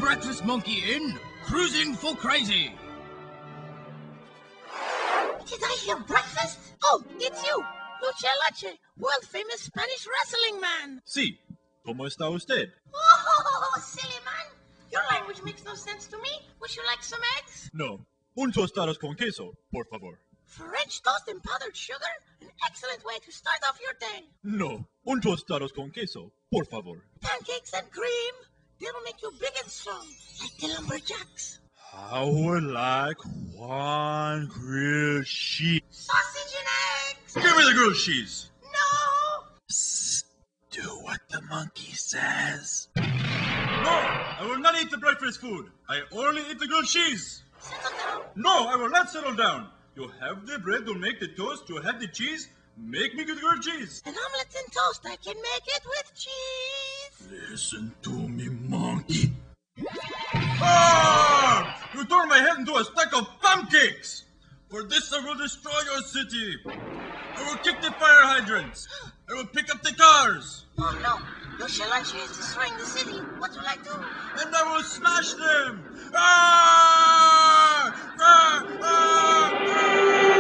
Breakfast Monkey in, cruising for crazy. Did I hear breakfast? Oh, it's you, Lucha Lache, world-famous Spanish wrestling man. Sí, ¿cómo está usted? Oh, silly man. Your language makes no sense to me. Would you like some eggs? No, un tostados con queso, por favor. French toast and powdered sugar? An excellent way to start off your day. No, un tostados con queso, por favor. Pancakes and cream. They'll make you big and strong, like the lumberjacks. I would like one grilled cheese. Sausage and eggs. Give me the grilled cheese. No. Psst, do what the monkey says. No, I will not eat the breakfast food. I only eat the grilled cheese. Settle down. No, I will not settle down. You have the bread to make the toast. You have the cheese. Make me the grilled cheese. An omelet and toast. I can make it with cheese. Listen to me, monkey. Ah! You turned my head into a stack of pancakes. For this I will destroy your city. I will kick the fire hydrants. I will pick up the cars. Oh no, Lucha Lache is destroying the city. What will I do? And I will smash them. Ah! Ah! Ah! Ah!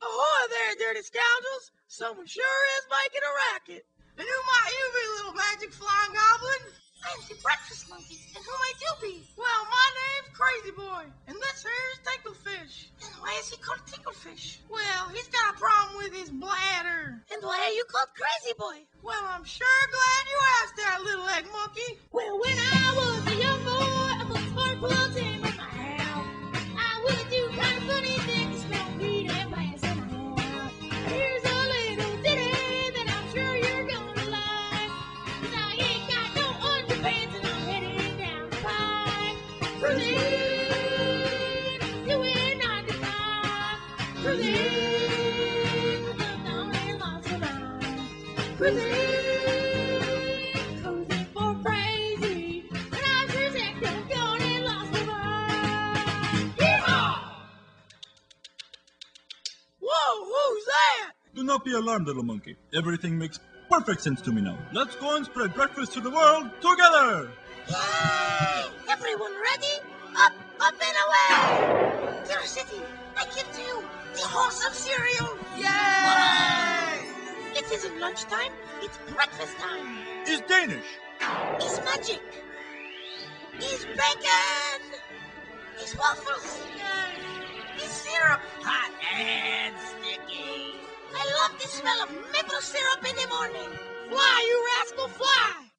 Ahoy there, dirty scoundrels! Someone sure is making a racket. And who might you be, little magic flying goblin? I'm the breakfast monkey. And who might you be? Well, my name's Crazy Boy. And this here's Ticklefish. And why is he called Ticklefish? Well, he's got a problem with his bladder. And why are you called Crazy Boy? Well, I'm sure glad you asked that, little egg monkey. Well, when I was a young boy, I put spark plugs in my house. I would do kind of funny things, smell weed and plants in my house. Here's a little ditty that I'm sure you're gonna like. 'Cause I ain't got no underpants and I'm heading down the pipe. Cruising, doing 9 to 5. Cruising, down and lost of mine. Cruising, cruising for crazy. And I'm cruising, gone and lost of mine. Yeehaw! Whoa, who's that? Do not be alarmed, little monkey. Everything makes perfect sense to me now. Let's go and spread breakfast to the world together. Yay! Everyone ready? Up, up and away! Dear city, I give to you the wholesome cereal. Yay! It isn't lunchtime, it's breakfast time. It's Danish. It's magic. It's bacon. It's waffles. It's syrup. Hot and sticky. I love the smell of maple syrup in the morning. Fly, you rascal, fly!